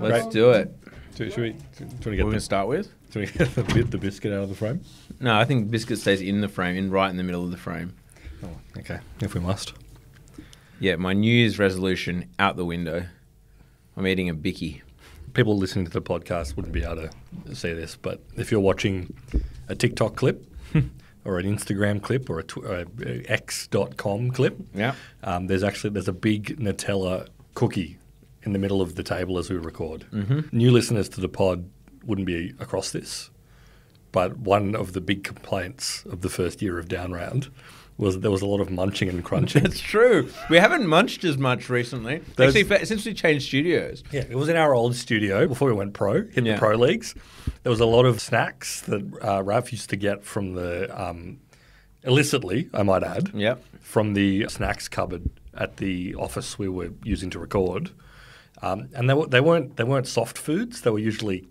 Let's do it. Should we What are we going to start with? Should we get the biscuit out of the frame? No, I think biscuit stays in the frame, right in the middle of the frame. Oh, okay. If we must. Yeah, my New Year's resolution out the window. I'm eating a bicky. People listening to the podcast wouldn't be able to see this, but if you're watching a TikTok clip or an Instagram clip or a x.com clip, Yeah. there's a big Nutella cookie in the middle of the table as we record. Mm-hmm. New listeners to the pod wouldn't be across this, but one of the big complaints of the first year of Down Round was there was a lot of munching and crunching. That's true. We haven't munched as much recently. Actually, since we changed studios. Yeah, it was in our old studio before we went pro, hit the pro leagues. There was a lot of snacks that Ralph used to get from the, illicitly, I might add, from the snacks cupboard at the office we were using to record. And they weren't soft foods. They were usually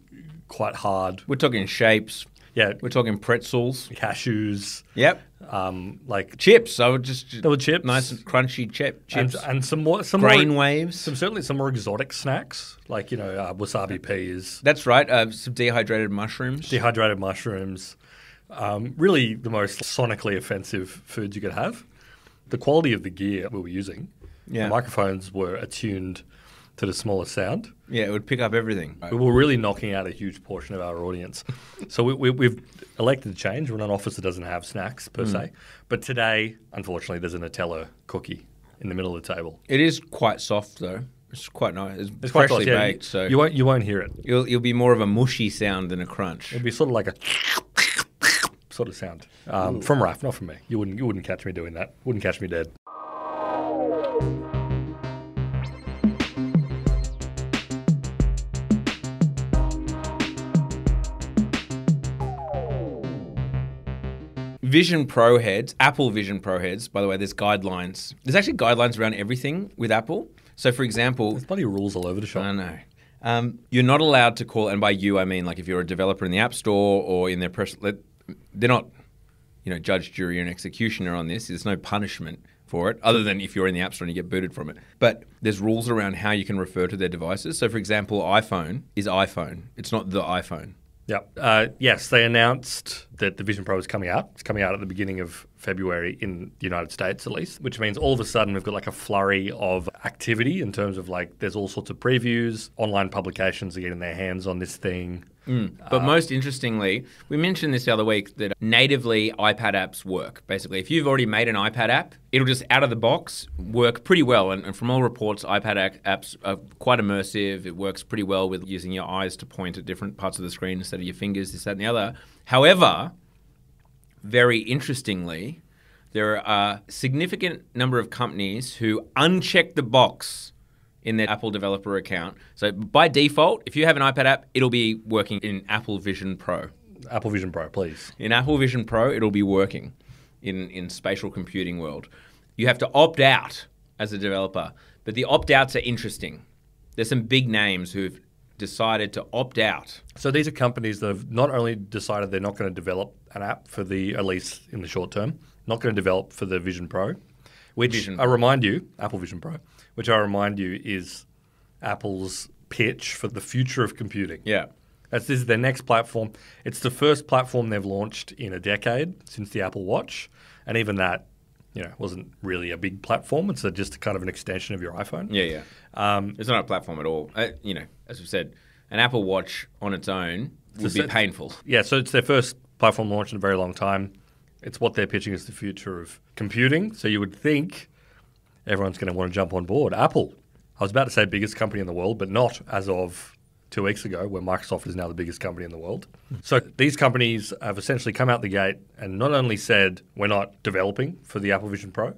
quite hard. We're talking shapes. Yeah. We're talking pretzels. Cashews. Yep. Like chips. I would just... There were chips. Nice and crunchy chips. And some grain more, waves. Certainly some more exotic snacks, like, wasabi peas. That's right. Some dehydrated mushrooms. Dehydrated mushrooms. Really the most sonically offensive foods you could have. The quality of the gear we were using, the microphones were attuned to the smallest sound. Yeah, it would pick up everything. We were really knocking out a huge portion of our audience. So we've elected to change. We're in an office that doesn't have snacks per se. But today, unfortunately, there's a Nutella cookie in the middle of the table. It is quite soft, though. It's quite nice. It's freshly baked, so you won't hear it. You'll be more of a mushy sound than a crunch. It'll be sort of like a sort of sound from Raf, not from me. You wouldn't catch me doing that. Wouldn't catch me dead. Vision Pro heads, Apple Vision Pro heads, by the way, there's guidelines. There's actually guidelines around everything with Apple. So, for example... There's bloody rules all over the shop. I know. You're not allowed to call, and by you I mean like if you're a developer in the App Store or in their press... They're not, judge, jury, and executioner on this. There's no punishment for it, other than if you're in the App Store and you get booted from it. But there's rules around how you can refer to their devices. So, for example, iPhone is iPhone. It's not the iPhone. Yep. Yes, they announced that the Vision Pro is coming out. It's coming out at the beginning of February in the United States, at least, which means all of a sudden we've got like a flurry of activity in terms of like there's all sorts of previews, online publications are getting their hands on this thing. But most interestingly, we mentioned this the other week that natively iPad apps work. Basically, if you've already made an iPad app, it'll just out of the box work pretty well. And from all reports, iPad apps are quite immersive. It works pretty well with using your eyes to point at different parts of the screen instead of your fingers, this, that, and the other. However, very interestingly, there are a significant number of companies who uncheck the box in their Apple developer account. So by default, if you have an iPad app, it'll be working in Apple Vision Pro. Apple Vision Pro, please. In Apple Vision Pro, it'll be working in spatial computing world. You have to opt out as a developer, but the opt-outs are interesting. There's some big names who've decided to opt out. So these are companies that have not only decided they're not going to develop an app for at least in the short term, not going to develop for the Vision Pro, which I remind you, Apple Vision Pro, which I remind you is Apple's pitch for the future of computing. Yeah. This is their next platform. It's the first platform they've launched in a decade since the Apple Watch. And even that, wasn't really a big platform. It's just kind of an extension of your iPhone. Yeah. It's not a platform at all. As we said, an Apple Watch on its own would be painful. Yeah, so it's their first platform launch in a very long time. It's what they're pitching as the future of computing. So you would think everyone's going to want to jump on board. Apple, I was about to say biggest company in the world, but not as of 2 weeks ago, where Microsoft is now the biggest company in the world. So these companies have essentially come out the gate and not only said, we're not developing for the Apple Vision Pro,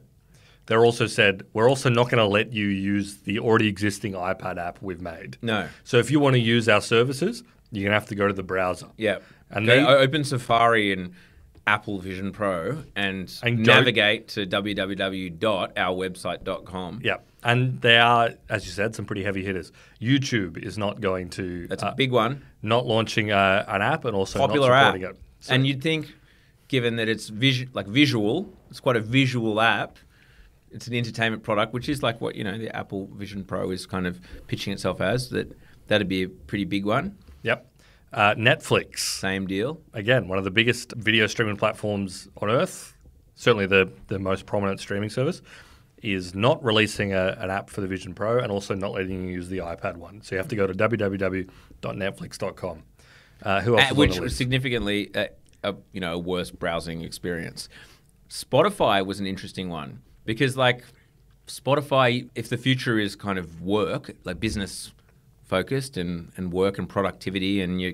they're also said, we're also not going to let you use the already existing iPad app we've made. No. So if you want to use our services, you're going to have to go to the browser. Yeah. And open Safari and Apple Vision Pro and navigate to www.ourwebsite.com. Yeah. And they are, as you said, some pretty heavy hitters. YouTube is not going to... That's a big one. Not launching an app and also popular not supporting app. it. So, and you'd think, given that it's visual, it's quite a visual app, it's an entertainment product, which is like what, the Apple Vision Pro is kind of pitching itself as, that That'd be a pretty big one. Yep. Netflix. Same deal. Again, one of the biggest video streaming platforms on earth, certainly the most prominent streaming service, is not releasing an app for the Vision Pro and also not letting you use the iPad one. So you have to go to www.netflix.com. Who else is Which on the was list? significantly a worse browsing experience. Spotify was an interesting one because, like, Spotify, if the future is kind of work, like business focused and work and productivity, and you're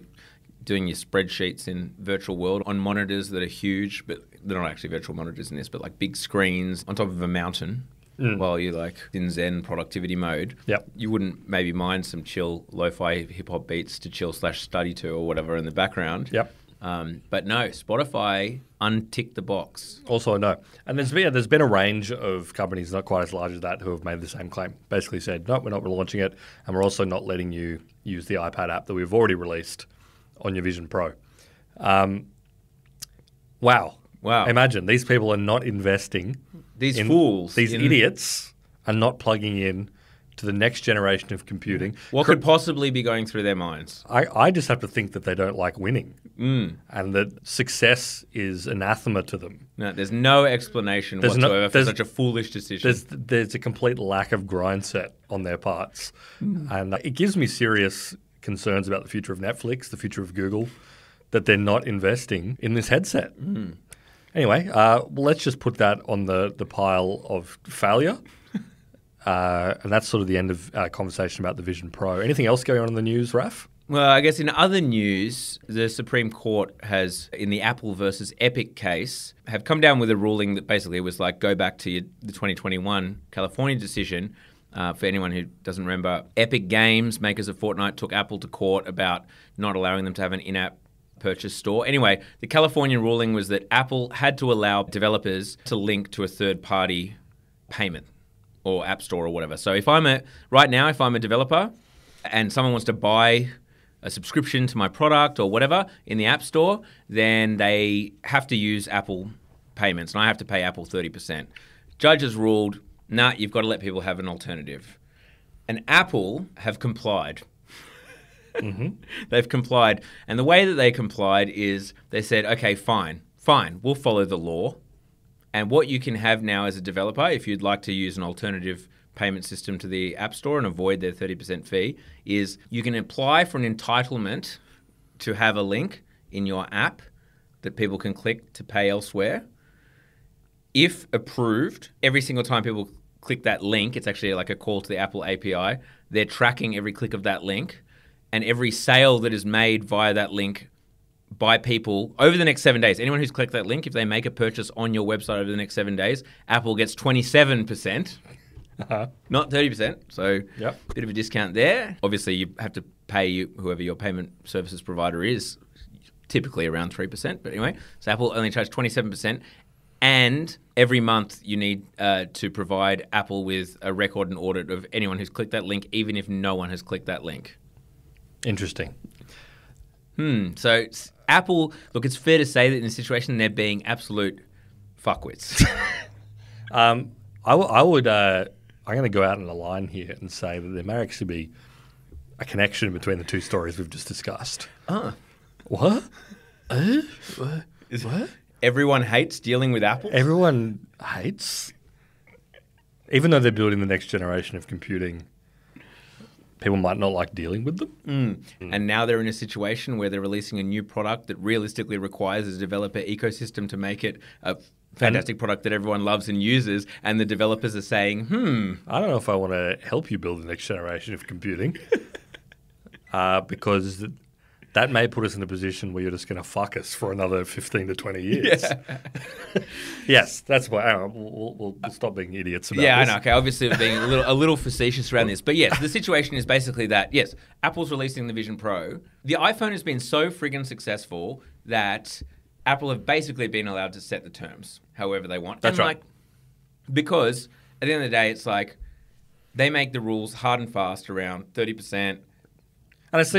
doing your spreadsheets in virtual world on monitors that are huge, but they're not actually virtual monitors in this, but like big screens on top of a mountain while you're like in Zen productivity mode, you wouldn't maybe mind some chill lo-fi hip-hop beats to chill/study to or whatever in the background. But no, Spotify unticked the box. Also, no. And there's been a range of companies, not quite as large as that, who have made the same claim. Basically said, no, we're not relaunching it, and we're also not letting you use the iPad app that we've already released on your Vision Pro. Wow. Imagine, these people are not investing. These fools. These idiots are not plugging in to the next generation of computing. What could possibly be going through their minds? I just have to think that they don't like winning and that success is anathema to them. No, there's no explanation whatsoever for such a foolish decision. There's a complete lack of grind set on their parts. And it gives me serious concerns about the future of Netflix, the future of Google, that they're not investing in this headset. Anyway, let's just put that on the pile of failure. And that's sort of the end of our conversation about the Vision Pro. Anything else going on in the news, Raf? Well, I guess in other news, the Supreme Court has, in the Apple versus Epic case, have come down with a ruling that basically was like, go back to the 2021 California decision. For anyone who doesn't remember, Epic Games, makers of Fortnite, took Apple to court about not allowing them to have an in-app purchase store. Anyway, the California ruling was that Apple had to allow developers to link to a third-party payment or app store or whatever. So if I'm a developer and someone wants to buy a subscription to my product or whatever in the app store, then they have to use Apple payments and I have to pay Apple 30%. Judge has ruled, nah, you've got to let people have an alternative. And Apple have complied. They've complied. And the way that they complied is they said, okay, fine, we'll follow the law. And what you can have now as a developer, if you'd like to use an alternative payment system to the App Store and avoid their 30% fee, is you can apply for an entitlement to have a link in your app that people can click to pay elsewhere. If approved, every single time people click that link, it's actually like a call to the Apple API. They're tracking every click of that link, and every sale that is made via that link by people over the next 7 days. Anyone who's clicked that link, if they make a purchase on your website over the next 7 days, Apple gets 27%, not 30%. So a bit of a discount there. Obviously, you have to pay whoever your payment services provider is, typically around 3%. But anyway, so Apple only charges 27%. And every month you need to provide Apple with a record and audit of anyone who's clicked that link, even if no one has clicked that link. Interesting. So Apple, look, it's fair to say that in this situation they're being absolute fuckwits. I'm going to go out on a line here and say that there may actually be a connection between the two stories we've just discussed. What? What? Everyone hates dealing with Apple? Everyone hates. Even though they're building the next generation of computing, people might not like dealing with them. And now they're in a situation where they're releasing a new product that realistically requires a developer ecosystem to make it a fantastic product that everyone loves and uses. And the developers are saying, I don't know if I want to help you build the next generation of computing. Because that may put us in a position where you're just going to fuck us for another 15 to 20 years. Yes, that's why. We'll stop being idiots about this. I know. Okay, obviously we're being a little facetious around this. But yes, the situation is basically that, yes, Apple's releasing the Vision Pro. The iPhone has been so friggin' successful that Apple have basically been allowed to set the terms however they want. That's right. Because at the end of the day, it's like they make the rules hard and fast around 30%. And it's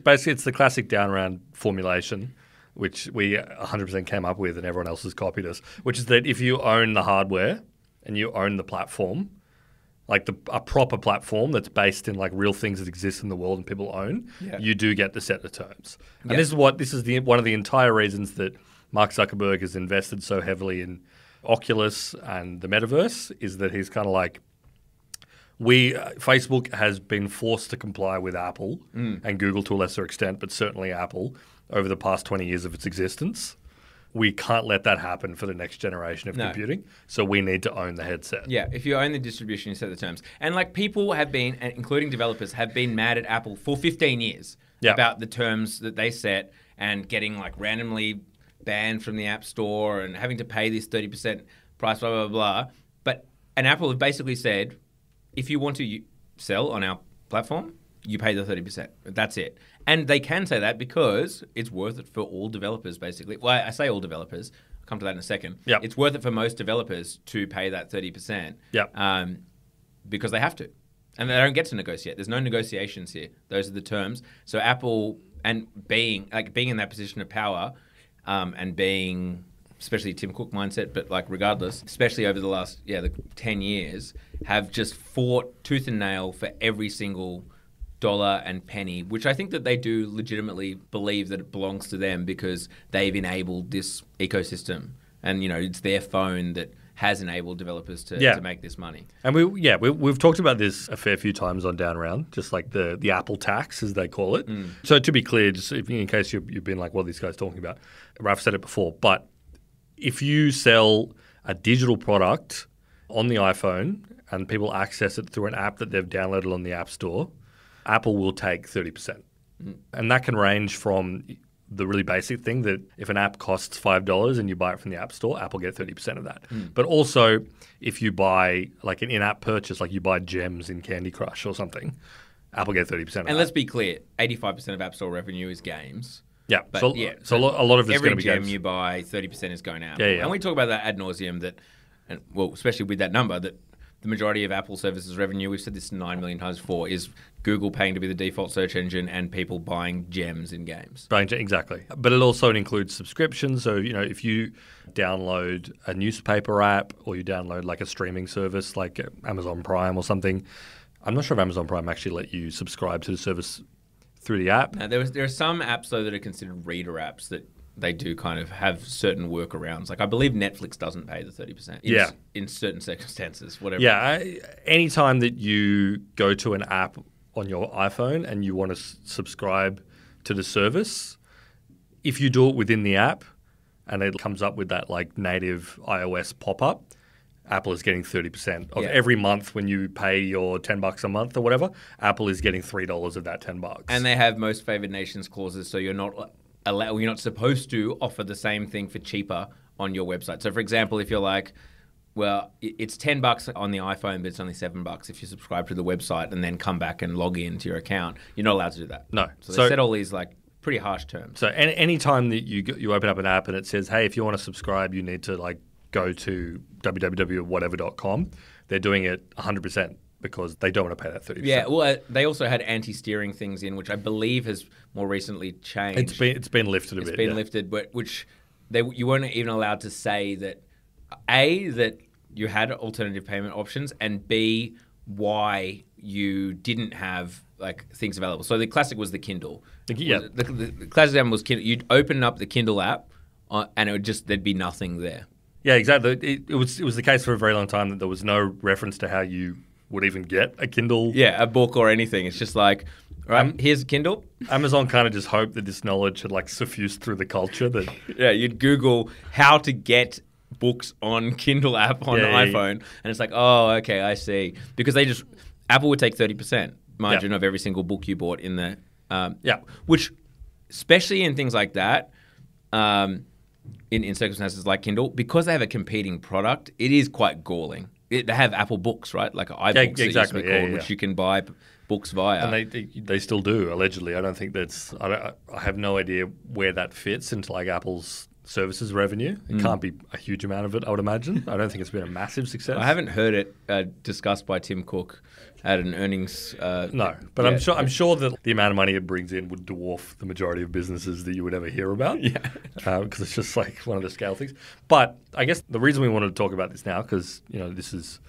basically the classic down round formulation, which we 100% came up with and everyone else has copied us, which is that if you own the hardware and you own the platform, like a proper platform that's based in like real things that exist in the world and people own, you do get to set the terms. And this is one of the entire reasons that Mark Zuckerberg has invested so heavily in Oculus and the Metaverse, is that he's kind of like, Facebook has been forced to comply with Apple and Google to a lesser extent, but certainly Apple over the past 20 years of its existence. We can't let that happen for the next generation of computing. So we need to own the headset. Yeah, if you own the distribution, you set the terms. And like people have been, including developers, have been mad at Apple for 15 years about the terms that they set and getting like randomly banned from the App Store and having to pay this 30% price, blah, blah, blah. And Apple have basically said, if you want to sell on our platform, you pay the 30%. That's it. And they can say that because it's worth it for all developers, basically. Well, I say all developers. I'll come to that in a second. Yep. It's worth it for most developers to pay that 30% because they have to. And they don't get to negotiate. There's no negotiations here. Those are the terms. So Apple, and being in that position of power and being, especially Tim Cook mindset, but like regardless, especially over the last 10 years, have just fought tooth and nail for every single dollar and penny, which I think that they do legitimately believe that it belongs to them because they've enabled this ecosystem. And, it's their phone that has enabled developers to make this money. And we've talked about this a fair few times on Down Round, just like the Apple tax, as they call it. So to be clear, just in case you've been like, what are these guys talking about? Ralph said it before, but if you sell a digital product on the iPhone and people access it through an app that they've downloaded on the App Store, Apple will take 30%. And that can range from the really basic thing that if an app costs $5 and you buy it from the App Store, Apple get 30% of that. But also if you buy like an in-app purchase, like you buy gems in Candy Crush or something, Apple get 30% of that. And let's be clear, 85% of App Store revenue is games. Yeah, but so a lot of it's going to be every gem games. you buy, 30% is going out. Yeah. And we talk about that ad nauseum especially with that number, that the majority of Apple services revenue, we've said this 9 million times before, is Google paying to be the default search engine and people buying gems in games. Exactly. But it also includes subscriptions. So, if you download a newspaper app or you download like a streaming service like Amazon Prime or something, I'm not sure if Amazon Prime actually let you subscribe to the service through the app. Now, there are some apps, though, that are considered reader apps that they do kind of have certain workarounds. Like I believe Netflix doesn't pay the 30% in certain circumstances, whatever. Yeah, anytime that you go to an app on your iPhone and you want to subscribe to the service, if you do it within the app and it comes up with that like native iOS pop-up, Apple is getting 30% of every month when you pay your $10 a month or whatever. Apple is getting $3 of that $10. And they have most favored nations clauses, so you're not supposed to offer the same thing for cheaper on your website. So, for example, if you're like, well, it's $10 on the iPhone, but it's only $7 if you subscribe to the website and then come back and log into your account, you're not allowed to do that. No. So they set all these like pretty harsh terms. So any time that you open up an app and it says, hey, if you want to subscribe, you need to like go to www.whatever.com, they're doing it 100%. Because they don't want to pay that 30%. Yeah, well, they also had anti-steering things in, which I believe has more recently changed. It's been lifted a bit. It's been lifted, but you weren't even allowed to say that, A, that you had alternative payment options, and B, why you didn't have like things available. So the classic was the Kindle. The classic example was Kindle. You'd open up the Kindle app, and there'd be nothing there. Yeah, exactly. It was the case for a very long time that there was no reference to how you would even get a Kindle. Yeah, a book or anything. It's just like, right, here's a Kindle. Amazon kind of just hoped that this knowledge had like suffused through the culture. That you'd Google how to get books on Kindle app on iPhone, and it's like, oh, okay, I see. Because Apple would take 30% margin of every single book you bought in the which, especially in things like that, in circumstances like Kindle, because they have a competing product, it is quite galling. They have Apple Books, right? Like iBooks, exactly, which you can buy books via. And they still do, allegedly. I don't think I have no idea where that fits into like Apple's services revenue. It can't be a huge amount of it, I would imagine. I don't think it's been a massive success. I haven't heard it discussed by Tim Cook at an earnings. No, but I'm sure that the amount of money it brings in would dwarf the majority of businesses that you would ever hear about. Yeah, because it's just like one of the scale things. But I guess the reason we wanted to talk about this now, because this is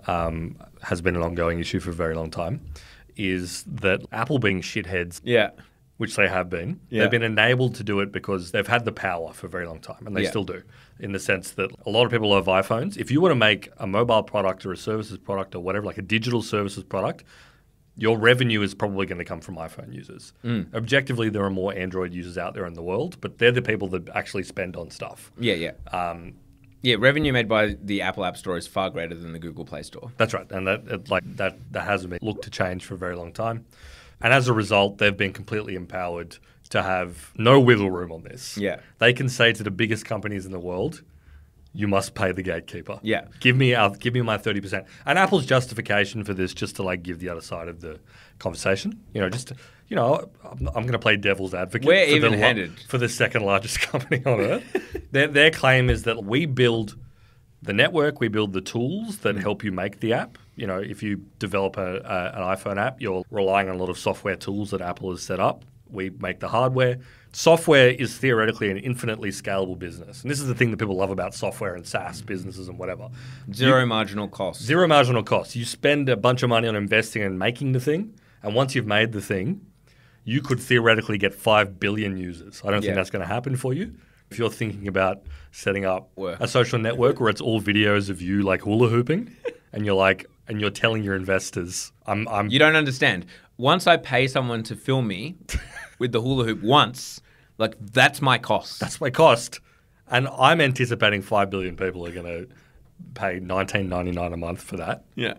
has been an ongoing issue for a very long time, is that Apple being shitheads, Yeah. which they have been, Yeah. they've been enabled to do it because they've had the power for a very long time, and they Yeah. still do, in the sense that a lot of people have iPhones. If you want to make a mobile product or a services product or whatever, like a digital services product, your revenue is probably going to come from iPhone users. Objectively, there are more Android users out there in the world, but they're the people that actually spend on stuff. Yeah. Revenue made by the Apple App Store is far greater than the Google Play Store. That's right, and that hasn't been looked to change for a very long time. And as a result, they've been completely empowered to have no wiggle room on this. Yeah. They can say to the biggest companies in the world, you must pay the gatekeeper. Yeah. Give me my 30%. And Apple's justification for this, just to like give the other side of the conversation, I'm going to play devil's advocate. We're even-handed. For the second largest company on earth. Their claim is that we build the network, we build the tools that help you make the app. If you develop an iPhone app, you're relying on a lot of software tools that Apple has set up. We make the hardware. Software is theoretically an infinitely scalable business. And this is the thing that people love about software and SaaS businesses and whatever. Zero marginal cost. Zero marginal cost. You spend a bunch of money on investing and making the thing, and once you've made the thing, you could theoretically get 5 billion users. I don't think that's going to happen for you. If you're thinking about setting up a social network where it's all videos of you like hula hooping, and you're telling your investors, You don't understand. Once I pay someone to film me with the hula hoop once, like that's my cost. That's my cost. And I'm anticipating 5 billion people are going to pay $19.99 a month for that. Yeah.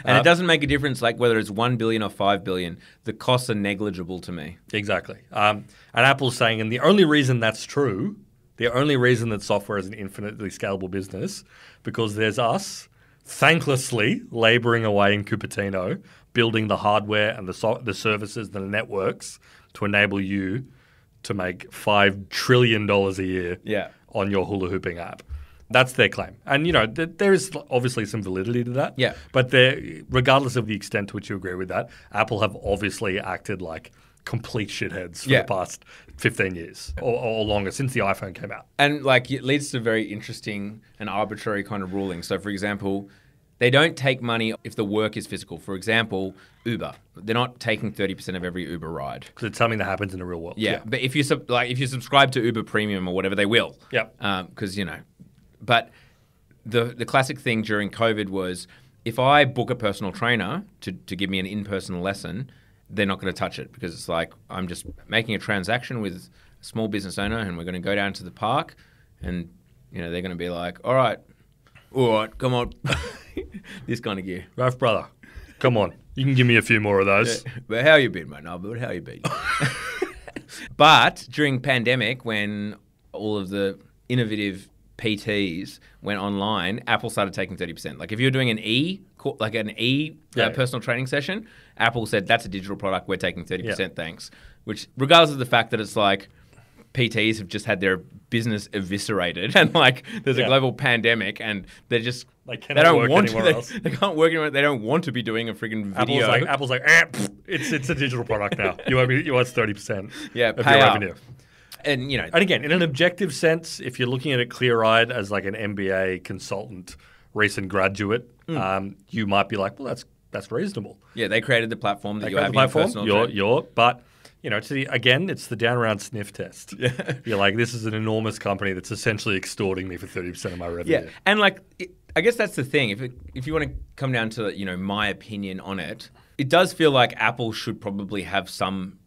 And it doesn't make a difference, like whether it's 1 billion or 5 billion. The costs are negligible to me. Exactly. And Apple's saying, and the only reason that's true, the only reason that software is an infinitely scalable business, because there's us thanklessly laboring away in Cupertino, building the hardware and the services and the networks to enable you to make $5 trillion a year on your hula hooping app. That's their claim. And, there is obviously some validity to that. Yeah. But regardless of the extent to which you agree with that, Apple have obviously acted like complete shitheads for the past 15 years or longer, since the iPhone came out. And, it leads to very interesting and arbitrary kind of rulings. So, for example, they don't take money if the work is physical. For example, Uber. They're not taking 30% of every Uber ride. Because it's something that happens in the real world. Yeah. But if you subscribe to Uber Premium or whatever, they will. Yeah. Because, But the classic thing during COVID was if I book a personal trainer to give me an in-person lesson, they're not going to touch it because it's like I'm just making a transaction with a small business owner and we're going to go down to the park and, they're going to be like, all right, come on. This kind of gear. Ralph, brother, come on. You can give me a few more of those. Yeah. But how you been, mate? No, but how you been? But during pandemic, when all of the innovative PTs went online, Apple started taking 30%. Like if you're doing an personal training session, Apple said that's a digital product. We're taking 30%, thanks. Which, regardless of the fact that it's like PTs have just had their business eviscerated and there's a global pandemic and they're just they don't want to. They can't work anywhere. They don't want to be doing a freaking video. Apple's like, it's a digital product now. You want 30% of your revenue. And and again, in an objective sense, if you're looking at it clear-eyed as like an MBA consultant, recent graduate, you might be like, well, that's reasonable. Yeah, they created the platform that you're having personal but it's the down around sniff test. Yeah. You're like, this is an enormous company that's essentially extorting me for 30% of my revenue. Yeah, and I guess that's the thing. If you want to come down to my opinion on it, it does feel like Apple should probably have some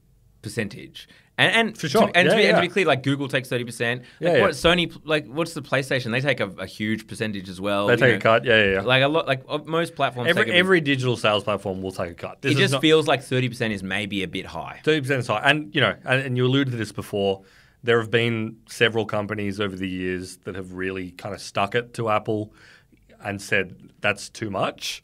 percentage. And for sure. To be clear, Google takes 30%. Sony, what's the PlayStation? They take a huge percentage as well. They take a cut. Yeah. A lot. Most platforms. Every digital sales platform will take a cut. It just feels like 30% is maybe a bit high. 30% is high, and you alluded to this before. There have been several companies over the years that have really kind of stuck it to Apple and said that's too much.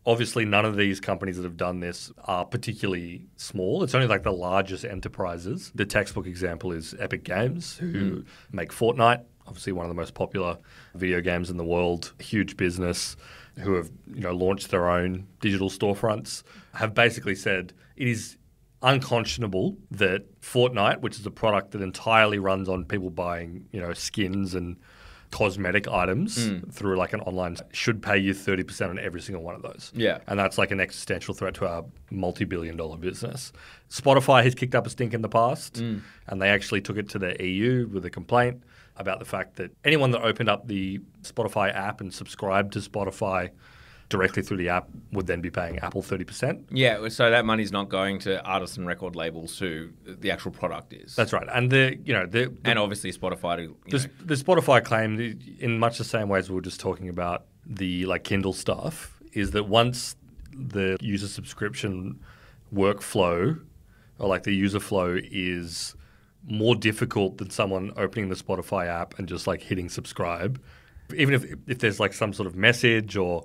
Obviously, none of these companies that have done this are particularly small. It's only the largest enterprises. The textbook example is Epic Games, who make Fortnite, obviously one of the most popular video games in the world, huge business, who have launched their own digital storefronts, have basically said it is unconscionable that Fortnite, which is a product that entirely runs on people buying skins and cosmetic items through like an online should pay you 30% on every single one of those. Yeah. And that's like an existential threat to our multi-billion-dollar business. Spotify has kicked up a stink in the past, and they actually took it to the EU with a complaint about the fact that anyone that opened up the Spotify app and subscribed to Spotify directly through the app would then be paying Apple 30%. Yeah, so that money's not going to artists and record labels who the actual product is. That's right. And and obviously Spotify. The Spotify claim, in much the same way as we were just talking about the like Kindle stuff, is that once the user subscription workflow or like the user flow is more difficult than someone opening the Spotify app and just like hitting subscribe, even if there's like some sort of message or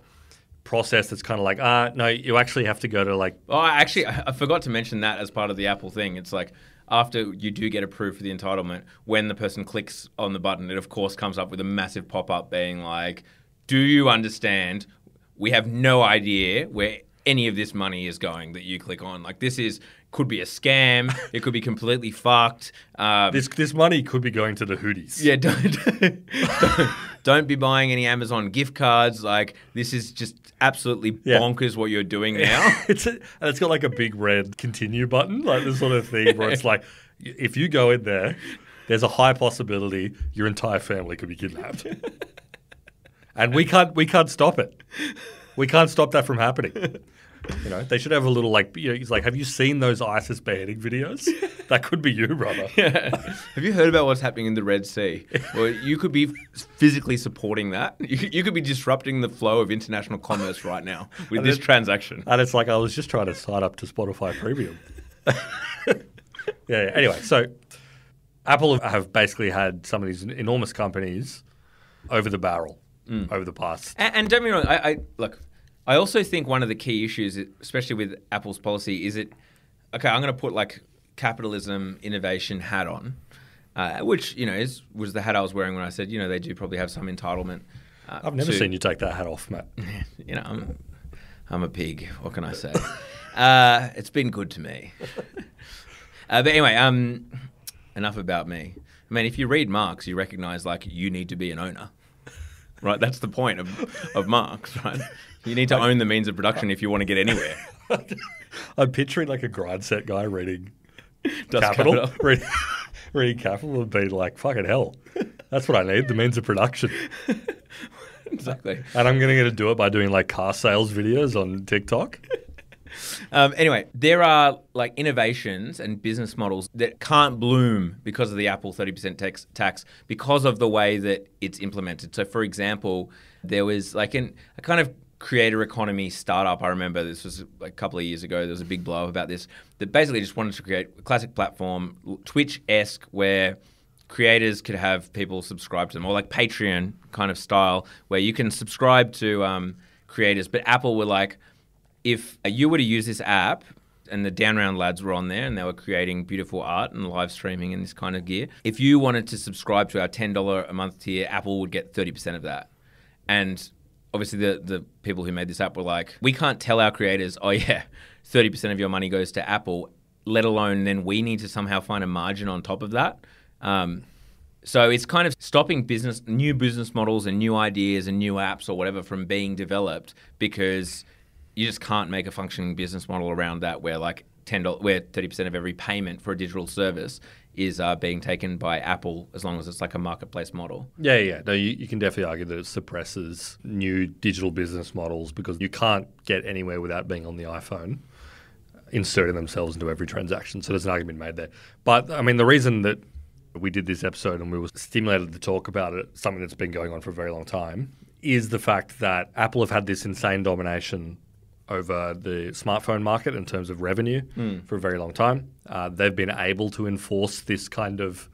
process that's kind of like, no, you actually have to go to like... Oh, actually, I forgot to mention that as part of the Apple thing. It's like after you do get approved for the entitlement, when the person clicks on the button, it of course comes up with a massive pop-up being like, do you understand? We have no idea where any of this money is going that you click on. Like this could be a scam. It could be completely fucked. This money could be going to the hoodies. Yeah, don't be buying any Amazon gift cards. Like this is just absolutely bonkers what you're doing now. It's got like a big red continue button, like this sort of thing where it's like, if you go in there, there's a high possibility your entire family could be kidnapped, and we can't stop it. We can't stop that from happening. You know, they should have a little like, he's like, have you seen those ISIS beheading videos? That could be you, brother. Yeah. Have you heard about what's happening in the Red Sea? Well, you could be physically supporting that. You could be disrupting the flow of international commerce right now with this transaction. And it's like, I was just trying to sign up to Spotify Premium. Yeah. Anyway, so Apple have basically had some of these enormous companies over the barrel over the past. And don't get me wrong, look, I also think one of the key issues, especially with Apple's policy, is okay, I'm going to put like capitalism innovation hat on, which, was the hat I was wearing when I said, they do probably have some entitlement. I've never seen you take that hat off, Matt. I'm a pig. What can I say? It's been good to me. But anyway, enough about me. I mean, if you read Marx, you recognize like you need to be an owner. Right, that's the point of Marx, right? You need to own the means of production if you want to get anywhere. I'm picturing like a grind set guy reading Capital. reading Capital and being like, fucking hell, that's what I need, the means of production. Exactly. And I'm going to do it by doing like car sales videos on TikTok. Anyway, there are like innovations and business models that can't bloom because of the Apple 30% tax because of the way that it's implemented. So, for example, there was like a kind of creator economy startup. I remember this was like a couple of years ago. There was a big blow up about this that basically just wanted to create a classic platform, Twitch-esque, where creators could have people subscribe to them, or like Patreon kind of style, where you can subscribe to creators. But Apple were like, if you were to use this app, and the Down Round lads were on there and they were creating beautiful art and live streaming and this kind of gear, if you wanted to subscribe to our $10 a month tier, Apple would get 30% of that. And obviously the people who made this app were like, we can't tell our creators, 30% of your money goes to Apple, let alone then we need to somehow find a margin on top of that. So it's kind of stopping new business models and new ideas and new apps or whatever from being developed because you just can't make a functioning business model around that where like where 30% of every payment for a digital service is being taken by Apple as long as it's like a marketplace model. Yeah. No, you can definitely argue that it suppresses new digital business models because you can't get anywhere without being on the iPhone inserting themselves into every transaction. So there's an argument made there. But I mean, the reason that we did this episode and we were stimulated to talk about it, something that's been going on for a very long time, is the fact that Apple have had this insane domination over the smartphone market in terms of revenue for a very long time. They've been able to enforce this kind of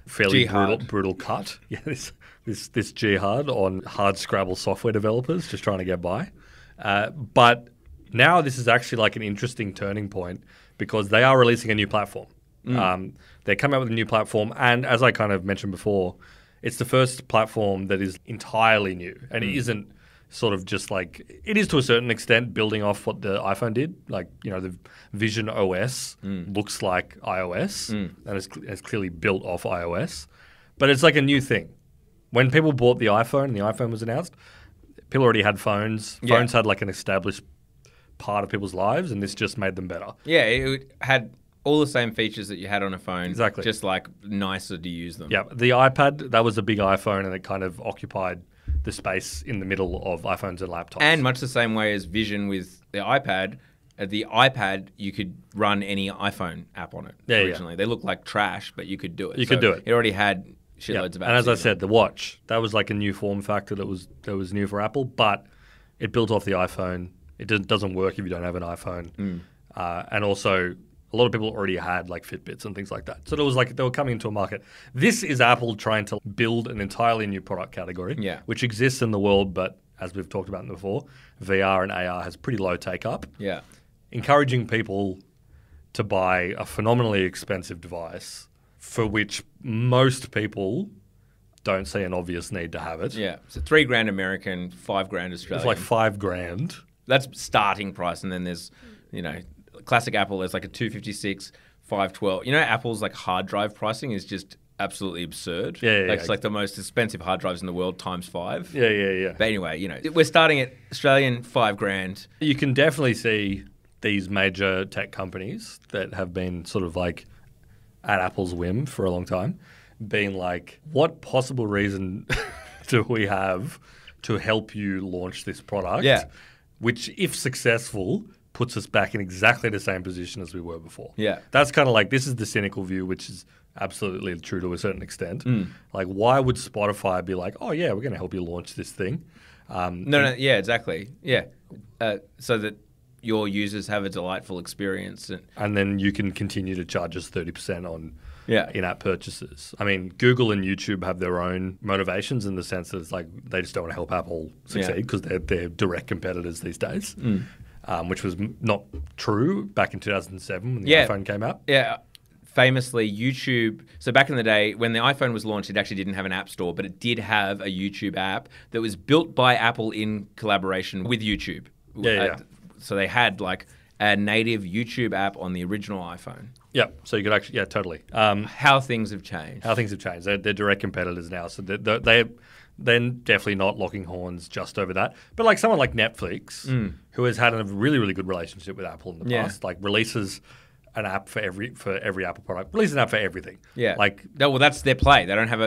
fairly brutal cut. Yeah, this jihad on hard Scrabble software developers just trying to get by. But now this is actually like an interesting turning point because they are releasing a new platform. They're coming up with a new platform, and as I kind of mentioned before, it's the first platform that is entirely new, and it isn't sort of just like, it is to a certain extent building off what the iPhone did. Like, the Vision OS looks like iOS and it's clearly built off iOS, but it's like a new thing. when people bought the iPhone and the iPhone was announced, people already had phones. Yeah. Phones had like an established part of people's lives, and this just made them better. Yeah, it had all the same features that you had on a phone. Exactly. Just like nicer to use them. Yeah, the iPad, that was a big iPhone, and it kind of occupied the space in the middle of iPhones and laptops. And much the same way as Vision with the iPad, you could run any iPhone app on it originally. They looked like trash, but you could do it. You could do it. It already had shitloads of apps. And as I said, the watch, that was like a new form factor that was new for Apple, but it built off the iPhone. It doesn't work if you don't have an iPhone. And also, a lot of people already had like Fitbits and things like that. So it was like they were coming into a market. This is Apple trying to build an entirely new product category, which exists in the world, but as we've talked about before, VR and AR has pretty low take-up. Yeah. Encouraging people to buy a phenomenally expensive device for which most people don't see an obvious need to have it. Yeah. So $3,000 American, $5,000 Australian. It's like $5,000. That's starting price, and then there's, classic Apple. There's like a 256, 512. Apple's like hard drive pricing is just absolutely absurd. It's like the most expensive hard drives in the world times 5. Yeah. But anyway, we're starting at Australian $5,000. You can definitely see these major tech companies that have been sort of like at Apple's whim for a long time, being like, what possible reason do we have to help you launch this product? Yeah. Which, if successful, puts us back in exactly the same position as we were before. Yeah. That's kind of like, this is the cynical view, which is absolutely true to a certain extent. Like, why would Spotify be like, oh, yeah, we're going to help you launch this thing? Yeah, exactly. Yeah. So that your users have a delightful experience. And then you can continue to charge us 30% on Yeah. in-app purchases. I mean, Google and YouTube have their own motivations in the sense that it's like they just don't want to help Apple succeed because they're direct competitors these days, which was not true back in 2007 when the iPhone came out. Yeah. Famously, YouTube. So back in the day, when the iPhone was launched, it actually didn't have an app store, but it did have a YouTube app that was built by Apple in collaboration with YouTube. So they had like a native YouTube app on the original iPhone. Yeah, so you could actually, totally. How things have changed. They're direct competitors now, so they're definitely not locking horns just over that. But like someone like Netflix, who has had a really, really good relationship with Apple in the past, like releases an app for every Apple product, releases an app for everything. Yeah, like that's their play. They don't have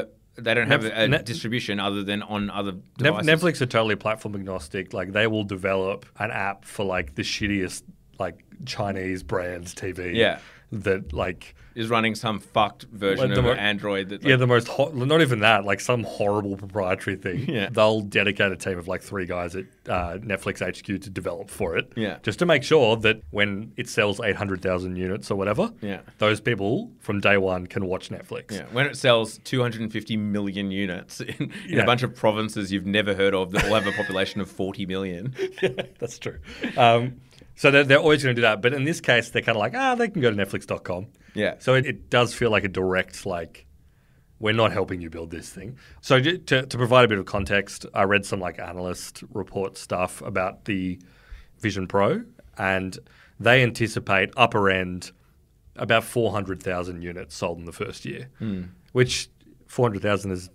a distribution other than on other devices. Netflix are totally platform agnostic. Like they will develop an app for like the shittiest like Chinese brands TV. Yeah. That like is running some fucked version of Android. That the most not even that, like some horrible proprietary thing. Yeah. They'll dedicate a team of like 3 guys at Netflix HQ to develop for it. Yeah. Just to make sure that when it sells 800,000 units or whatever, those people from day one can watch Netflix. Yeah. When it sells 250 million units in a bunch of provinces you've never heard of that all have a population of 40 million. Yeah, that's true. So they're always going to do that. But in this case, they're kind of like, they can go to Netflix.com. Yeah. So it does feel like a direct, like, we're not helping you build this thing. So to provide a bit of context, I read some like analyst report stuff about the Vision Pro, and they anticipate upper end about 400,000 units sold in the first year, which 400,000 is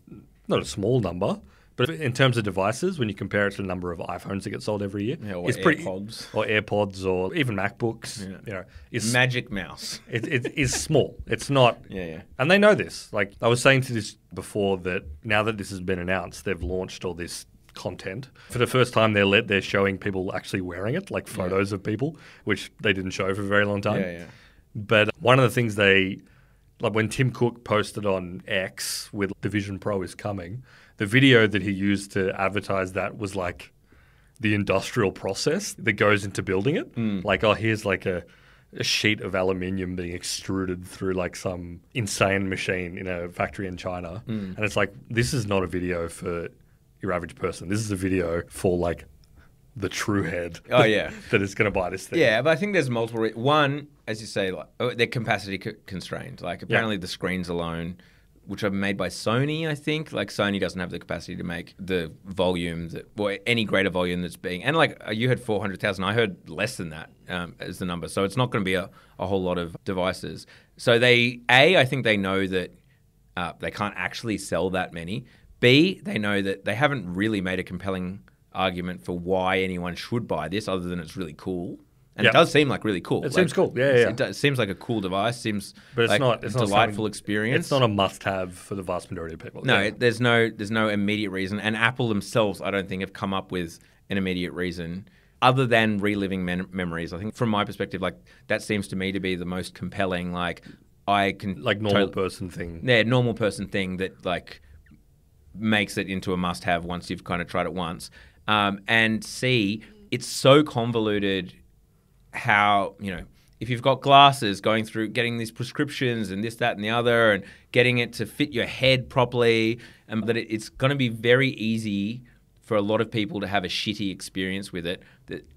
not a small number. But in terms of devices, when you compare it to the number of iPhones that get sold every year, it's pretty AirPods or even MacBooks, is Magic Mouse. It is small. It's not. Yeah. And they know this. Like I was saying to this before, that now that this has been announced, they've launched all this content for the first time. They're showing people actually wearing it, like photos of people, which they didn't show for a very long time. Yeah. But one of the things like when Tim Cook posted on X with the Vision Pro is coming, the video that he used to advertise that was like the industrial process that goes into building it. Like, here's like a sheet of aluminium being extruded through like some insane machine in a factory in China. And it's like, this is not a video for your average person. This is a video for like the true head. Oh, yeah. that is going to buy this thing. Yeah, but I think there's multiple one, as you say, like they're capacity constrained. Like apparently the screens alone, which are made by Sony, I think. Like Sony doesn't have the capacity to make the volume any greater volume that's being. And like you had 400,000, I heard less than that as the number. So it's not going to be a whole lot of devices. So I think they know that they can't actually sell that many. B, they know that they haven't really made a compelling argument for why anyone should buy this other than it's really cool. And it does seem like really cool. It seems cool. Yeah. It seems like a cool device. Seems but it's like not a delightful experience. It's not a must-have for the vast majority of people. No, there's no immediate reason. And Apple themselves, I don't think, have come up with an immediate reason other than reliving memories. I think from my perspective, like that seems to me to be the most compelling. Like I can normal person thing. Yeah, normal person thing that like makes it into a must-have once you've kind of tried it once. And C, it's so convoluted. How, if you've got glasses, going through getting these prescriptions and this, that, and the other, and getting it to fit your head properly, and that it's going to be very easy for a lot of people to have a shitty experience with it.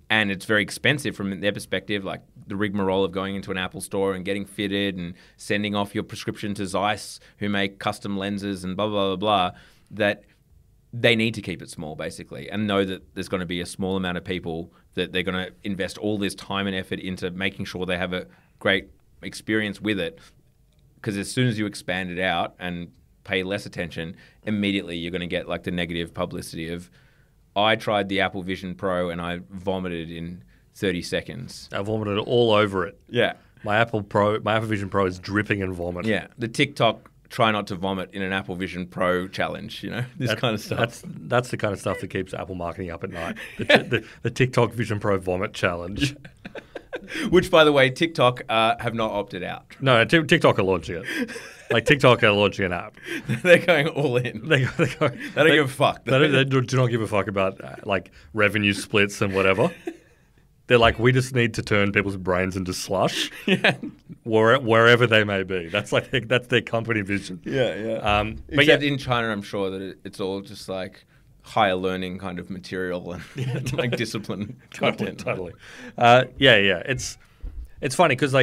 And it's very expensive from their perspective, like the rigmarole of going into an Apple store and getting fitted and sending off your prescription to Zeiss, who make custom lenses and blah, blah, blah, blah, that they need to keep it small, basically, and know that there's going to be a small amount of people that they're going to invest all this time and effort into making sure they have a great experience with it. Because as soon as you expand it out and pay less attention, immediately you're going to get like the negative publicity of, I tried the Apple Vision Pro and I vomited in 30 seconds. I vomited all over it. Yeah. My Apple Vision Pro is dripping in vomit. Yeah. The TikTok try not to vomit in an Apple Vision Pro challenge, this kind of stuff. That's the kind of stuff that keeps Apple marketing up at night. The TikTok Vision Pro vomit challenge. Which, by the way, TikTok have not opted out. No, TikTok are launching it. Like TikTok are launching an app. They're going all in. They don't give a fuck. They do not give a fuck about like revenue splits and whatever. They're like, we just need to turn people's brains into slush, wherever they may be. That's their company vision. Yeah. But in China, I'm sure that it's all just like higher learning kind of material and like discipline content. Totally. It's funny because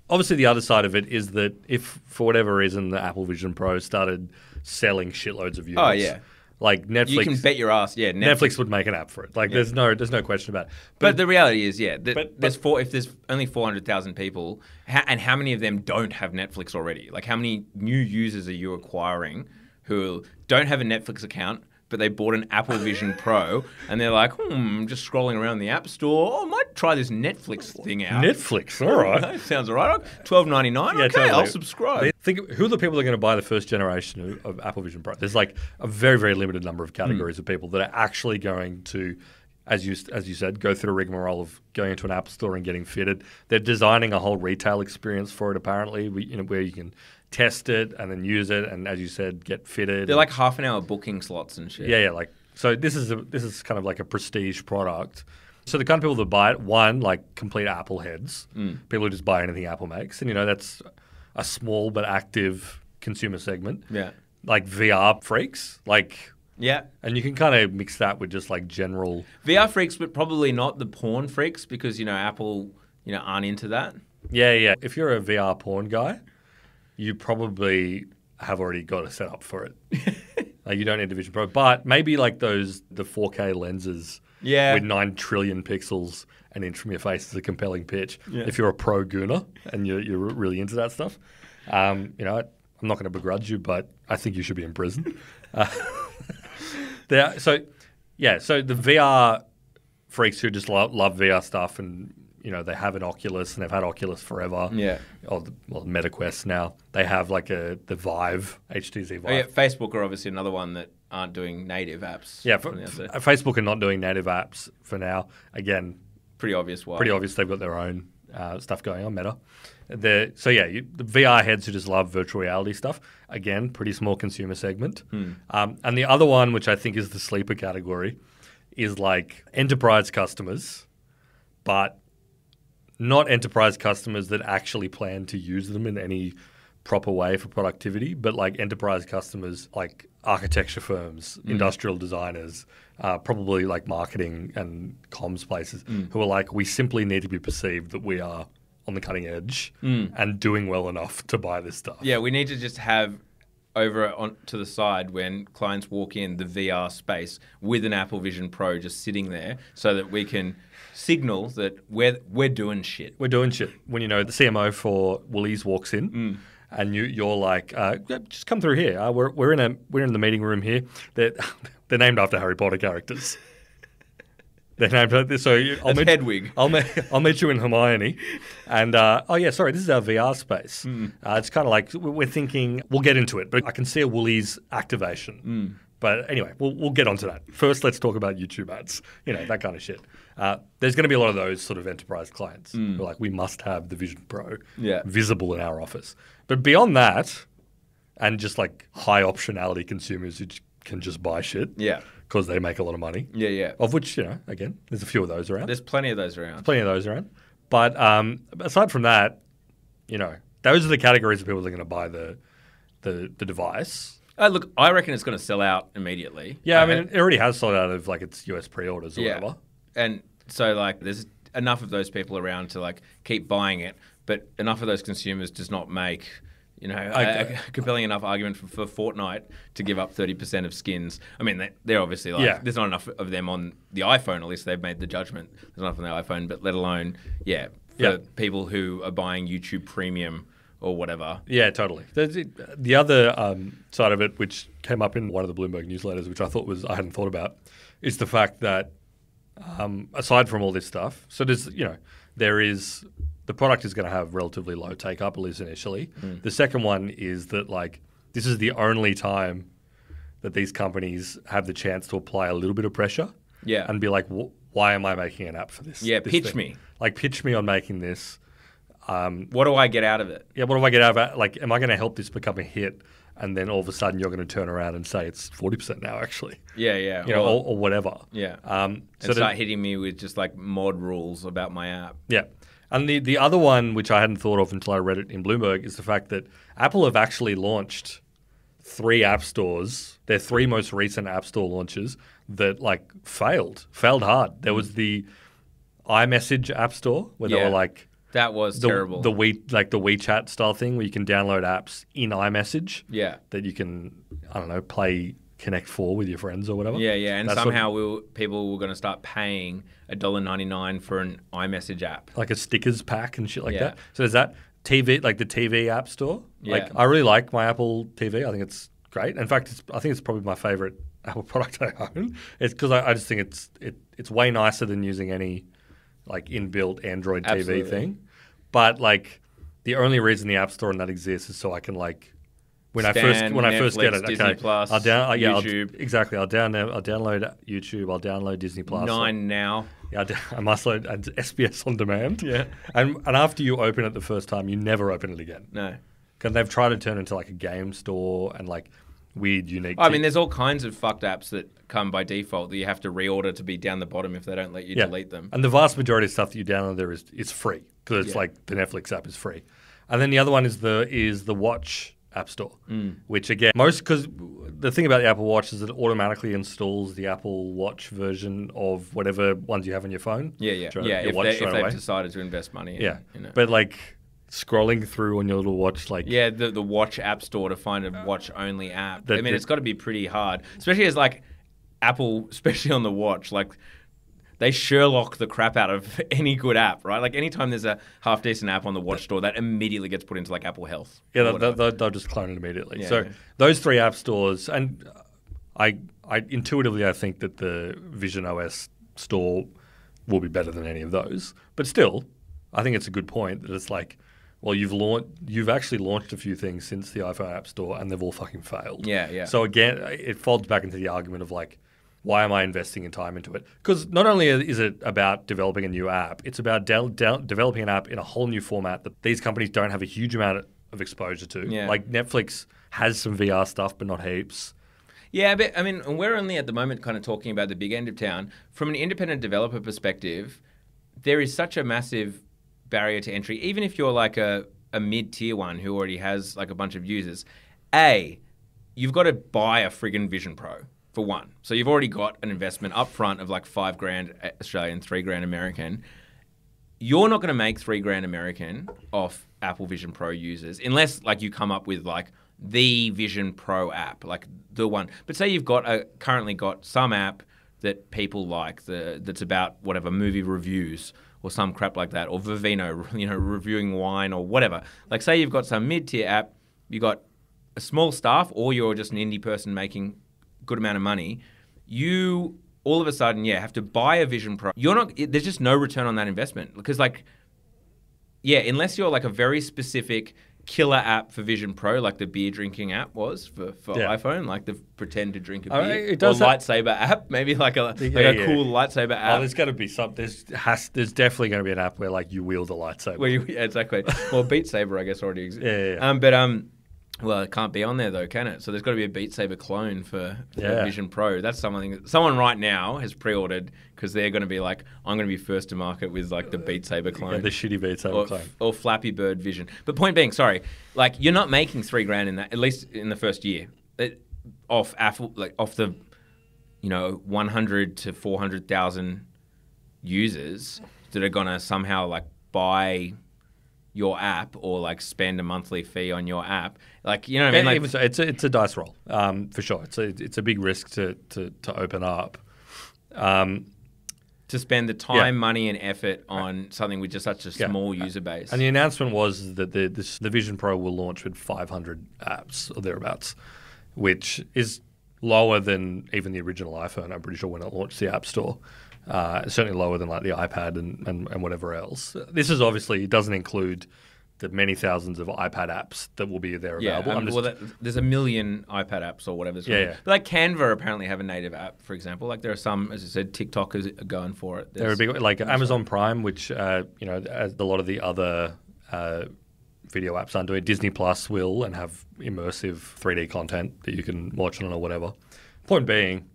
obviously the other side of it is that if for whatever reason the Apple Vision Pro started selling shitloads of units. Oh yeah. Like Netflix, you can bet your ass. Yeah, Netflix would make an app for it. Like there's no question about it. But the reality is, if there's only 400,000 people, and how many of them don't have Netflix already? Like how many new users are you acquiring who don't have a Netflix account, but they bought an Apple Vision Pro and they're like, just scrolling around the App Store. Oh, I might try this Netflix thing out. Netflix, all right. That sounds all right. $12.99. Okay, totally. I'll subscribe. Think who are the people that are going to buy the first generation of Apple Vision Pro? There's like a very, very limited number of categories of people that are actually going to, as you said, go through a rigmarole of going into an Apple Store and getting fitted. They're designing a whole retail experience for it, apparently, where you can test it and then use it, and as you said, get fitted. They're like half an hour booking slots and shit. Yeah. So this is kind of like a prestige product. So the kind of people that buy it, one, like complete Apple heads, people who just buy anything Apple makes, and that's a small but active consumer segment. Yeah, like VR freaks, yeah, and you can kind of mix that with just like general VR freaks, but probably not the porn freaks because Apple aren't into that. Yeah. If you're a VR porn guy, you probably have already got a setup for it. Like you don't need a Vision Pro, but maybe like the 4K lenses with 9 trillion pixels an inch from your face is a compelling pitch. Yeah. If you're a pro gooner and you're really into that stuff, I'm not going to begrudge you, but I think you should be in prison. So the VR freaks who just love VR stuff and they have an Oculus and they've had Oculus forever. Yeah. Or MetaQuest now. They have like the Vive, HTC Vive. Oh, yeah, Facebook are obviously another one that aren't doing native apps. Yeah, Facebook are not doing native apps for now. Again, pretty obvious why. Pretty obvious they've got their own stuff going on, Meta. The VR heads who just love virtual reality stuff, again, pretty small consumer segment. And the other one, which I think is the sleeper category, is like enterprise customers, but not enterprise customers that actually plan to use them in any proper way for productivity, but like enterprise customers like architecture firms, industrial designers, probably like marketing and comms places who are like, we simply need to be perceived that we are on the cutting edge and doing well enough to buy this stuff. Yeah, we need to just have over on to the side when clients walk in the VR space with an Apple Vision Pro just sitting there so that we can signal that we're doing shit. We're doing shit. When the CMO for Woolies walks in and you're like, just come through here. We're in the meeting room here. They're named after Harry Potter characters. They're named after this. So Hedwig. I'll meet you in Hermione, and this is our VR space. It's kind of like we're thinking. We'll get into it, but I can see a Woolies activation. But anyway, we'll get onto that. First, let's talk about YouTube ads. That kind of shit. There's going to be a lot of those sort of enterprise clients who are like, we must have the Vision Pro visible in our office. But beyond that, and just like high optionality consumers who can just buy shit because they make a lot of money. Yeah. Of which, again, there's a few of those around. There's plenty of those around. But aside from that, those are the categories of people that are going to buy the device. Look, I reckon it's going to sell out immediately. Yeah, I mean, it already has sold out of like its US pre-orders or whatever. And so like there's enough of those people around to like keep buying it, but enough of those consumers does not make a compelling enough argument for Fortnite to give up 30% of skins. I mean, they're obviously like there's not enough of them on the iPhone. At least they've made the judgment. There's not enough on the iPhone, but let alone for people who are buying YouTube Premium or whatever. Yeah, totally. The other side of it, which came up in one of the Bloomberg newsletters, which I hadn't thought about, is the fact that aside from all this stuff, so there is the product is going to have relatively low take up, at least initially. The second one is that like this is the only time that these companies have the chance to apply a little bit of pressure, and be like, why am I making an app for this? Yeah, this pitch thing? me. Like pitch me on making this. What do I get out of it? Yeah, what do I get out of it? Like, am I going to help this become a hit? And then all of a sudden you're going to turn around and say it's 40% now, actually. Yeah. Or whatever. Yeah. And start hitting me with just like mod rules about my app. Yeah. And the other one, which I hadn't thought of until I read it in Bloomberg, is the fact that Apple have actually launched 3 app stores, their 3 most recent app store launches that like failed hard. There was the iMessage app store where they were like, that was terrible. The WeChat style thing where you can download apps in iMessage. Yeah. That you can, play Connect 4 with your friends or whatever. Yeah. And somehow people were going to start paying $1.99 for an iMessage app. Like a stickers pack and shit like that. So there's that. TV, like the TV app store. Yeah. Like I really like my Apple TV. I think it's great. In fact, I think it's probably my favorite Apple product I own. It's because I just think it's way nicer than using any like inbuilt Android TV thing. But like the only reason the App Store and that exists is so I can like when I first get it, Disney Plus, I'll YouTube. I'll download YouTube, I'll download Disney Plus. 9 now. Yeah, I must load SBS on demand. Yeah. And after you open it the first time, you never open it again. No. Because they've tried to turn it into like a game store and like weird, unique. I mean, there's all kinds of fucked apps that come by default that you have to reorder to be down the bottom if they don't let you delete them. And the vast majority of stuff that you download there is free because it's like the Netflix app is free. And then the other one is the Watch App Store, which again, because the thing about the Apple Watch is that it automatically installs the Apple Watch version of whatever ones you have on your phone. Yeah. If they've decided to invest money. But like scrolling through on your little watch, like the Watch App Store to find a watch only app. I mean, it's got to be pretty hard, especially as like Apple, especially on the watch, like they Sherlock the crap out of any good app, right? Like anytime there's a half decent app on the Watch Store, that immediately gets put into like Apple Health. Yeah, they'll just clone it immediately. Those 3 app stores, and I intuitively I think that the Vision OS store will be better than any of those. But still, I think it's a good point that it's like, well, you've actually launched a few things since the iPhone App Store, and they've all fucking failed. Yeah. So again, it folds back into the argument of like, why am I investing in time into it? Because not only is it about developing a new app, it's about developing an app in a whole new format that these companies don't have a huge amount of exposure to. Yeah. Like Netflix has some VR stuff, but not heaps. Yeah, but I mean, we're only at the moment kind of talking about the big end of town. From an independent developer perspective, there is such a massive barrier to entry. Even if you're like a mid-tier one who already has like a bunch of users, you've got to buy a friggin' Vision Pro. For one. So you've already got an investment up front of like $5,000 Australian, $3,000 American. You're not going to make $3,000 American off Apple Vision Pro users unless like you come up with like the Vision Pro app, like the one. But say you've currently got some app that people like that's about whatever movie reviews or some crap like that, or Vivino, reviewing wine or whatever. Like say you've got some mid-tier app, you got a small staff, or you're just an indie person making a good amount of money, you all of a sudden, have to buy a Vision Pro. There's just no return on that investment because unless you're like a very specific killer app for Vision Pro, like the beer drinking app was for iPhone, like the pretend to drink a beer, or lightsaber app, maybe like a cool lightsaber app. Oh, there's going to be some. There's definitely going to be an app where like you wield a lightsaber. Exactly. Well, Beat Saber, I guess, already exists. Well, it can't be on there though, can it? So there's got to be a Beat Saber clone for Vision Pro. That's something that someone right now has pre-ordered because they're going to be like, I'm going to be first to market with like the Beat Saber clone, the shitty Beat Saber clone, or Flappy Bird Vision. But point being, sorry, like you're not making $3,000 in that, at least in the first year, off Apple, like off the 100 to 400,000 users that are going to somehow like buy your app or like spend a monthly fee on your app, like you know what I mean. Like, even so, it's a dice roll for sure. It's a big risk to open up, to spend the time, money, and effort on something with just such a small user base. And the announcement was that the Vision Pro will launch with 500 apps or thereabouts, which is lower than even the original iPhone. I'm pretty sure when it launched the App Store. Certainly lower than like the iPad and whatever else. This is obviously, it doesn't include the many thousands of iPad apps that will be there available. There's a million iPad apps or whatever. But like Canva apparently have a native app, for example. Like there are some, as I said, TikTok is going for it. There are big, like Amazon Prime, which as a lot of the other video apps aren't doing. Disney Plus will and have immersive 3D content that you can watch on or whatever. Point being,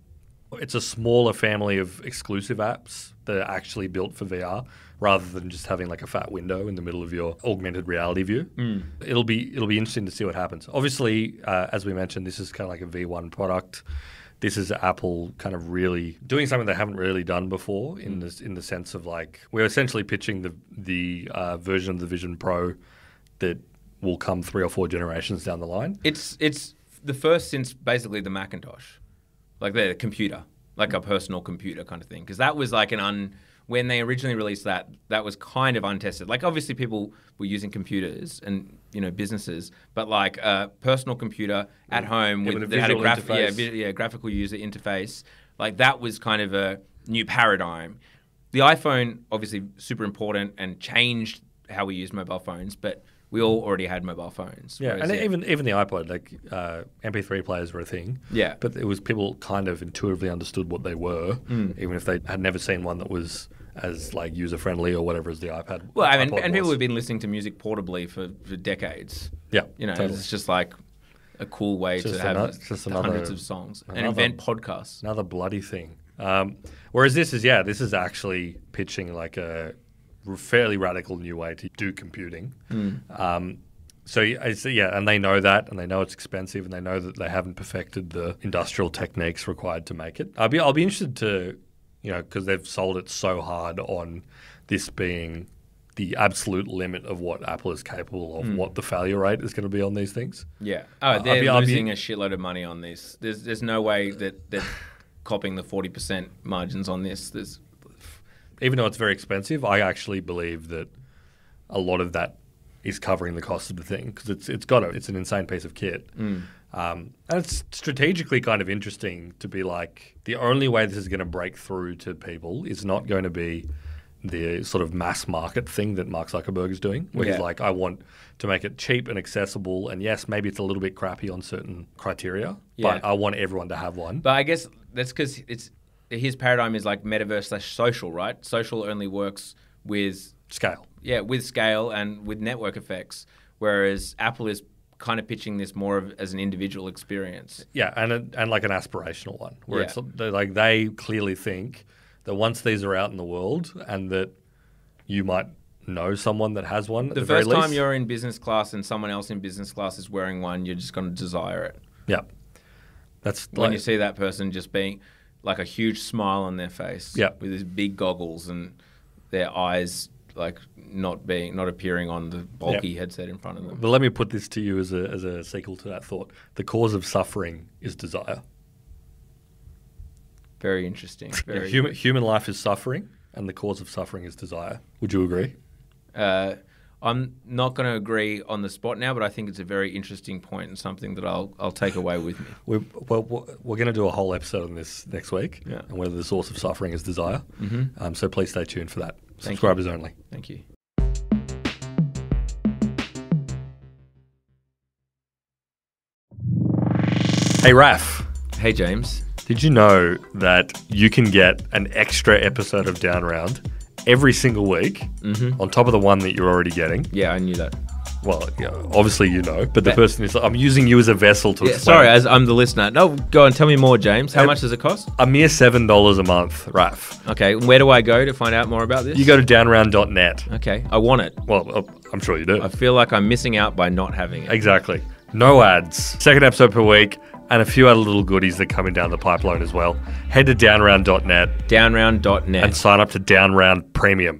it's a smaller family of exclusive apps that are actually built for VR rather than just having like a fat window in the middle of your augmented reality view. It'll be interesting to see what happens. Obviously, as we mentioned, this is kind of like a V1 product. This is Apple kind of really doing something they haven't really done before in the sense of like we're essentially pitching the version of the Vision Pro that will come 3 or 4 generations down the line. It's the first since basically the Macintosh. Like the computer, like a personal computer kind of thing. Because that was like when they originally released that was kind of untested. Like obviously people were using computers and, businesses, but like a personal computer at home that had a graphical user interface, like that was kind of a new paradigm. The iPhone, obviously super important and changed how we use mobile phones, but we all already had mobile phones. Yeah, and even the iPod, like MP3 players were a thing. Yeah. But it was people kind of intuitively understood what they were, even if they had never seen one that was as like user-friendly or whatever as the iPad. Well, I mean, and people have been listening to music portably for decades. Yeah, totally. It's just like a cool way to have hundreds of songs and invent podcasts. Another bloody thing. Whereas this is actually pitching like a fairly radical new way to do computing. And they know that, and they know it's expensive, and they know that they haven't perfected the industrial techniques required to make it. I'll be interested to, because they've sold it so hard on this being the absolute limit of what Apple is capable of, what the failure rate is going to be on these things. Yeah. Oh, they're losing a shitload of money on this. There's no way that they're copying the 40% margins on this. Even though it's very expensive, I actually believe that a lot of that is covering the cost of the thing because it's an insane piece of kit. And it's strategically kind of interesting to be like, the only way this is going to break through to people is not going to be the sort of mass market thing that Mark Zuckerberg is doing, where he's like, I want to make it cheap and accessible. And yes, maybe it's a little bit crappy on certain criteria, but I want everyone to have one. But I guess that's because his paradigm is like Metaverse Social, right? Social only works with scale. Yeah, with scale and with network effects, whereas Apple is kind of pitching this more as an individual experience. Yeah, and like an aspirational one, where it's like they clearly think that once these are out in the world and that you might know someone that has one. The first time you're in business class and someone else in business class is wearing one, you're just going to desire it. Yeah. That's when you see that person just being like a huge smile on their face with these big goggles and their eyes like not appearing on the bulky headset in front of them. But let me put this to you as a sequel to that thought. The cause of suffering is desire. Very interesting. Human life is suffering, and the cause of suffering is desire. Would you agree? I'm not going to agree on the spot now, but I think it's a very interesting point and something that I'll take away with me. We're going to do a whole episode on this next week, and whether the source of suffering is desire. So please stay tuned for that. Subscribers only. Thank you. Hey, Raf. Hey, James. Did you know that you can get an extra episode of Down Round every single week on top of the one that you're already getting? Yeah, I knew that. Well, yeah, obviously you know, but the person is, I'm using you as a vessel to explain. Sorry, as I'm the listener. No, go on, tell me more, James. How much does it cost? A mere $7 a month, Raf. Okay, where do I go to find out more about this? You go to downround.net. Okay, I want it. Well, I'm sure you do. I feel like I'm missing out by not having it. Exactly. No ads. Second episode per week. And a few other little goodies that are coming down the pipeline as well. Head to downround.net. Downround.net. And sign up to Downround Premium.